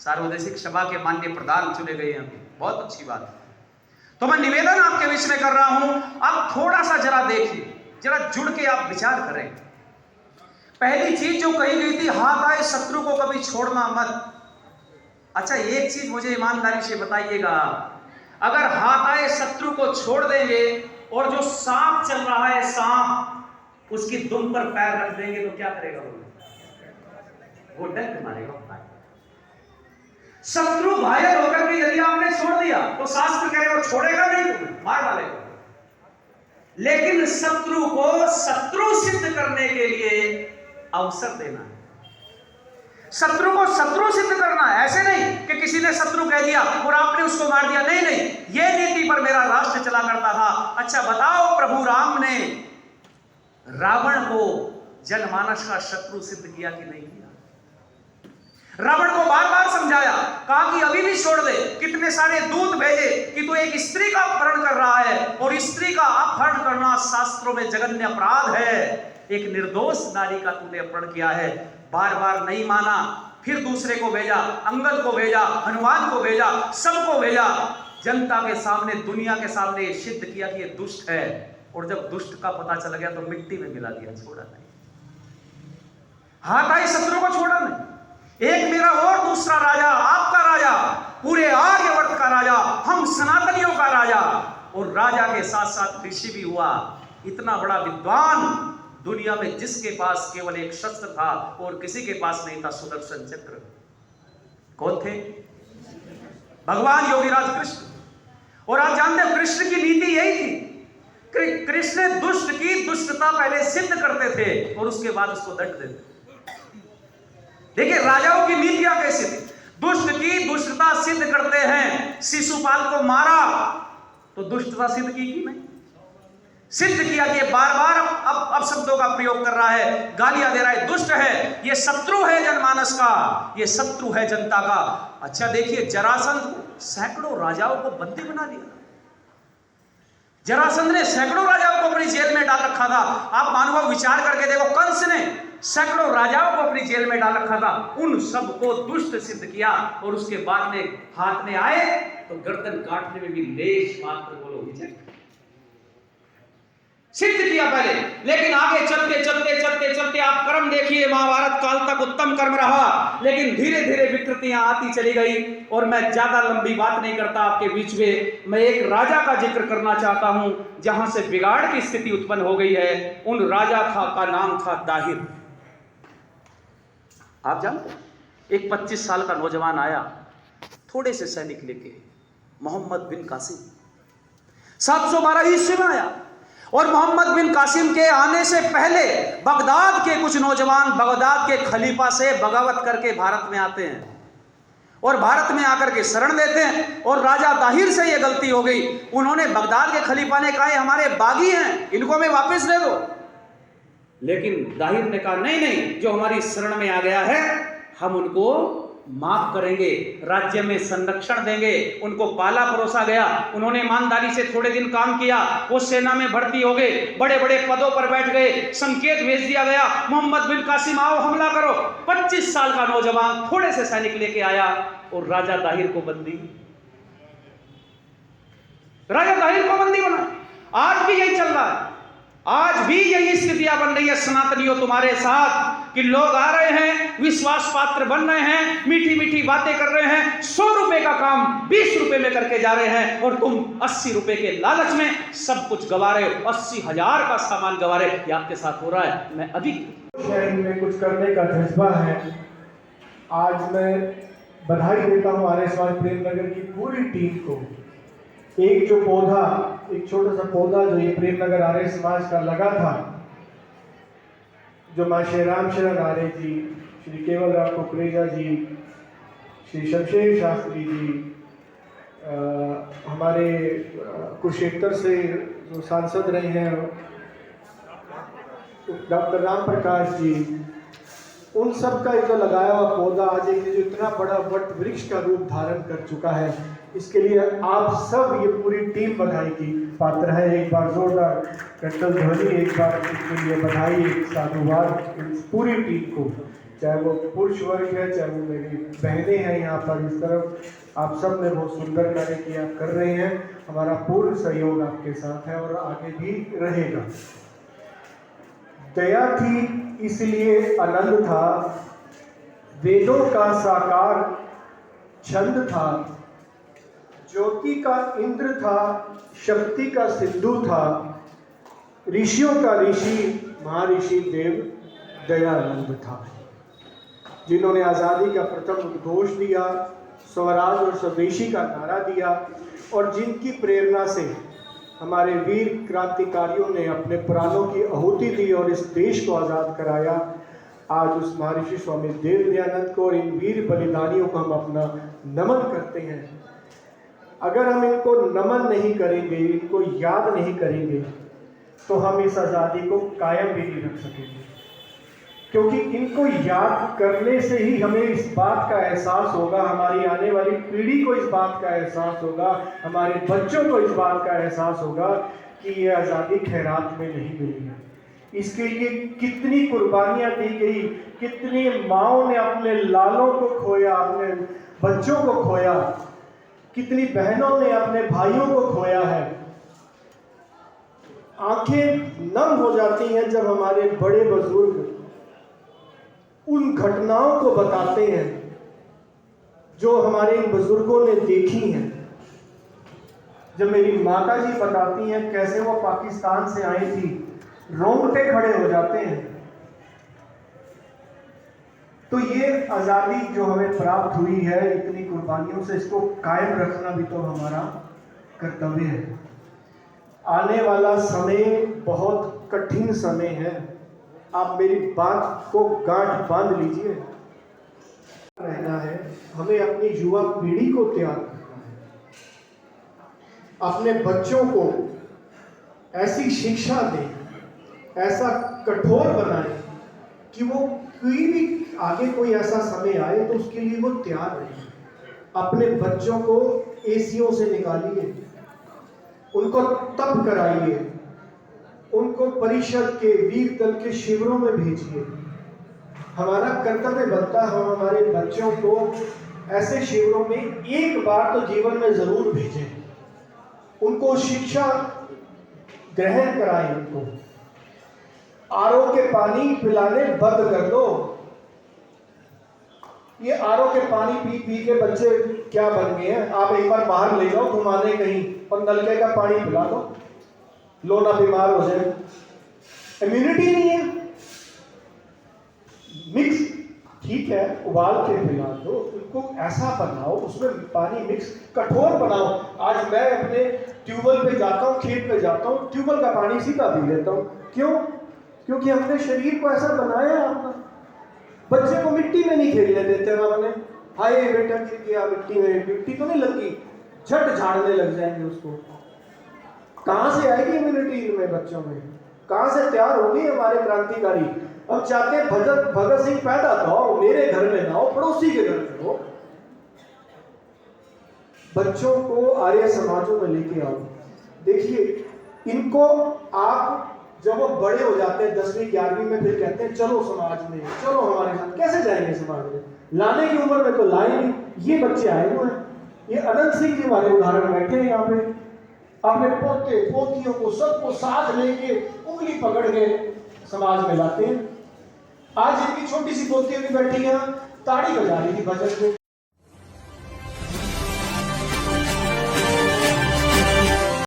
सार्वदेशिक सभा के माननीय प्रधान चुने गए हैं, बहुत अच्छी बात है। तो मैं निवेदन आपके बीच में कर रहा हूं, आप थोड़ा सा जरा देखिए, जरा जुड़ के आप विचार करें। पहली चीज जो कही गई थी, हाथ आए शत्रु को कभी छोड़ना मत। अच्छा, एक चीज मुझे ईमानदारी से बताइएगा, अगर हाथ आए शत्रु को छोड़ देंगे और जो सांप चल रहा है, सांप, उसकी दुम पर पैर रख देंगे तो क्या करेगा वो डंक मारेगा। शत्रु घायल होकर के यदि आपने छोड़ दिया तो शास्त्र कहेगा छोड़ेगा नहीं, तुम्हें मार डालेगा। लेकिन शत्रु को शत्रु सिद्ध करने के लिए अवसर देना है, शत्रु को शत्रु सिद्ध करना है। ऐसे नहीं कि किसी ने शत्रु कह दिया और आपने उसको मार दिया, नहीं नहीं, यह नीति पर मेरा राष्ट्र चला करता था। अच्छा बताओ, प्रभु राम ने रावण को जनमानस का शत्रु सिद्ध किया कि नहीं किया? रावण को बार बार समझाया, कहा कि अभी भी छोड़ दे। कितने सारे दूत भेजे कि तू एक स्त्री का अपहरण कर रहा है, और स्त्री का अपहरण करना शास्त्रों में जघन्य अपराध है। एक निर्दोष नारी का तूने अपहरण किया है। बार बार नहीं माना, फिर दूसरे को भेजा, अंगद को भेजा, हनुमान को भेजा, सबको भेजा, जनता के सामने, दुनिया के सामने सिद्ध किया कि ये दुष्ट है। और जब दुष्ट का पता चल गया तो मिट्टी में मिला दिया, छोड़ा नहीं। हाथ आई शत्रु को छोड़ा नहीं। एक मेरा और दूसरा राजा, आपका राजा, पूरे आर्यवर्त का राजा, हम सनातनियों का राजा, और राजा के साथ साथ ऋषि भी हुआ। इतना बड़ा विद्वान दुनिया में, जिसके पास केवल एक शस्त्र था और किसी के पास नहीं था, सुदर्शन चक्र। कौन थे? भगवान योगीराज कृष्ण। और आप जानते हैं कृष्ण की नीति यही थी, कृष्ण दुष्ट की दुष्टता पहले सिद्ध करते थे और उसके बाद उसको दंड देते। देखिए राजाओं की नीतियां कैसी थी, दुष्ट की दुष्टता सिद्ध करते हैं। शिशुपाल को मारा तो दुष्टता सिद्ध की कि नहीं? सिद्ध किया कि बार बार अब शब्दों का प्रयोग कर रहा है, गालियां दे रहा है, दुष्ट है, ये शत्रु है जनमानस का, ये शत्रु है जनता का। अच्छा देखिए, जरासंध सैकड़ों राजाओं को बंदी बना दिया। जरासंध ने सैकड़ों राजाओं को अपनी जेल में डाल रखा था। आप मानो विचार करके देखो, कंस ने सैकड़ों राजाओं को अपनी जेल में डाल रखा था, उन सबको दुष्ट सिद्ध किया। और उसके बाद में हाथ में आए तो गर्दन काटने में भी लेश मात्र बोलो विजय सिद्ध किया पहले। लेकिन आगे चलते चलते चलते चलते आप कर्म देखिए, महाभारत काल तक उत्तम कर्म रहा, लेकिन धीरे धीरे विकृतियां आती चली गई। और मैं ज्यादा लंबी बात नहीं करता आपके बीच में, मैं एक राजा का जिक्र करना चाहता हूं जहां से बिगाड़ की स्थिति उत्पन्न हो गई है। उन राजा का नाम था दाहिर। आप जानते हैं, एक 25 साल का नौजवान आया, थोड़े से सैनिक लेके, मोहम्मद बिन कासिम, 712 ईस्वी में आया। और मोहम्मद बिन कासिम के आने से पहले बगदाद के कुछ नौजवान बगदाद के खलीफा से बगावत करके भारत में आते हैं और भारत में आकर के शरण लेते हैं। और राजा दाहिर से यह गलती हो गई, उन्होंने, बगदाद के खलीफा ने कहा हमारे बागी हैं, इनको मैं वापस ले दो। लेकिन दाहिर ने कहा नहीं नहीं, जो हमारी शरण में आ गया है हम उनको माफ करेंगे, राज्य में संरक्षण देंगे। उनको पाला परोसा गया, उन्होंने ईमानदारी से थोड़े दिन काम किया, वो सेना में भर्ती हो गए, बड़े बड़े पदों पर बैठ गए। संकेत भेज दिया गया, मोहम्मद बिन कासिम आओ हमला करो। 25 साल का नौजवान थोड़े से सैनिक लेके आया और राजा दाहिर को बंदी, राजा दाहिर को बंदी बना। आज भी यही चल रहा है, आज भी यही स्थितियां बन रही है सनातनियों तुम्हारे साथ, कि लोग आ रहे हैं, विश्वास पात्र बन रहे हैं, मीठी मीठी बातें कर रहे हैं, 100 रुपए का काम 20 रुपए में करके जा रहे हैं, और तुम 80 रुपए के लालच में सब कुछ गवा रहे हो, 80,000 का सामान गवा रहे। ये आपके साथ हो रहा है। मैं अधिक शहर में कुछ करने का जज्बा है। आज मैं बधाई देता हूँ आर्य समाज प्रेमनगर की पूरी टीम को। एक जो पौधा, एक छोटा सा पौधा जो ये प्रेमनगर आर्य समाज का लगा था, जो माँ श्री राम शरण आर्य जी, श्री केवल राम कुकरेजा जी, श्री शमशेर शास्त्री जी, हमारे कुरुक्षेत्र से जो सांसद रहे हैं डॉक्टर राम प्रकाश जी, उन सब का जो लगाया हुआ पौधा आज एक जो इतना बड़ा वट वृक्ष का रूप धारण कर चुका है, इसके लिए आप सब, ये पूरी टीम बधाई की पात्र है। एक बार जोरदार कंठस्थ ध्वनि, एक बार इसके लिए बधाई, एक साधुवाद इस पूरी टीम को। चाहे वो पुरुष वर्ग है, चाहे वो मेरी बहनें हैं यहाँ पर इस तरफ, आप सब ने बहुत सुंदर कार्य किया कर रहे हैं। हमारा पूर्ण सहयोग आपके साथ है और आगे भी रहेगा। दया थी इसलिए आनंद था, वेदों का साकार छंद था, ज्योति का इंद्र था, शक्ति का सिंधु था, ऋषियों का ऋषि महर्षि देव दयानंद था, जिन्होंने आज़ादी का प्रथम उद्घोष दिया, स्वराज और स्वदेशी का नारा दिया और जिनकी प्रेरणा से हमारे वीर क्रांतिकारियों ने अपने प्राणों की आहुति दी और इस देश को आज़ाद कराया। आज उस महर्षि स्वामी देव दयानंद को और इन वीर बलिदानियों को हम अपना नमन करते हैं। अगर हम इनको नमन नहीं करेंगे, इनको याद नहीं करेंगे, तो हम इस आज़ादी को कायम भी नहीं रख सकेंगे, क्योंकि इनको याद करने से ही हमें इस बात का एहसास होगा, हमारी आने वाली पीढ़ी को इस बात का एहसास होगा, हमारे बच्चों को इस बात का एहसास होगा कि ये आज़ादी खैरात में नहीं मिली है। इसके लिए कितनी कुर्बानियाँ दी गई, कितनी माँओं ने अपने लालों को खोया, अपने बच्चों को खोया, कितनी बहनों ने अपने भाइयों को खोया है। आंखें नम हो जाती हैं जब हमारे बड़े बुजुर्ग उन घटनाओं को बताते हैं जो हमारे इन बुजुर्गों ने देखी हैं। जब मेरी माता जी बताती हैं कैसे वो पाकिस्तान से आई थी, रोंगटे खड़े हो जाते हैं। तो ये आज़ादी जो हमें प्राप्त हुई है इतनी कुर्बानियों से, इसको कायम रखना भी तो हमारा कर्तव्य है। आने वाला समय बहुत कठिन समय है, आप मेरी बात को गांठ बांध लीजिए। रहना है, हमें अपनी युवा पीढ़ी को तैयार करना है, अपने बच्चों को ऐसी शिक्षा दें, ऐसा कठोर बनाएं कि वो कोई भी आगे कोई ऐसा समय आए तो उसके लिए वो तैयार रहे। अपने बच्चों को एसियों से निकालिए, उनको तप कराइए, उनको परिषद के वीर दल के शिविरों में भेजिए। हमारा कर्तव्य बनता है हम हमारे बच्चों को ऐसे शिविरों में एक बार तो जीवन में जरूर भेजें, उनको शिक्षा ग्रहण कराएं। उनको आरओ के पानी पिलाने बंद कर दो। ये आरओ के पानी पी पी के बच्चे क्या बन गए हैं। आप एक बार बाहर ले जाओ घुमाने कहीं और नलके का पानी पिला दो, लो ना बीमार हो जाए। इम्यूनिटी नहीं है। मिक्स ठीक है, उबाल के पिला दो, उनको ऐसा बनाओ, उसमें पानी मिक्स कठोर बनाओ। आज मैं अपने ट्यूबवेल पे जाता हूँ, खेत पे जाता हूँ, ट्यूबवेल का पानी सीधा पी लेता हूँ। क्यों? क्योंकि हमने शरीर को ऐसा बनाया है अपना। बच्चे को मिट्टी में नहीं खेलने देते हम अपने। हाय बेटा गिर गया मिट्टी में, मिट्टी तो नहीं लगी, झट झाड़ने लग जाएंगे उसको। कहाँ से आएगी इम्यूनिटी इनमें बच्चों में? कहाँ से तैयार होगी हमारे क्रांतिकारी? अब चाहते हैं भगत सिंह पैदा तो हो, मेरे घर में ना हो, पड़ोसी के घर में हो। बच्चों को आर्य समाजों में लेके आओ। देखिए इनको आप जब वो बड़े हो जाते हैं 10वीं 11वीं में, फिर कहते हैं चलो समाज में, चलो हमारे साथ। कैसे जाएंगे समाज में? लाने की उम्र में तो लाए नहीं। ये बच्चे आए हुए हैं, ये अनंत सिंह जी हमारे उदाहरण बैठे हैं यहाँ पे, अपने पोते पोतियों को सबको साथ लेके उंगली पकड़ के समाज में लाते हैं। आज इनकी छोटी सी पोती भी बैठी है, ताड़ी बजा रही थी भजन में।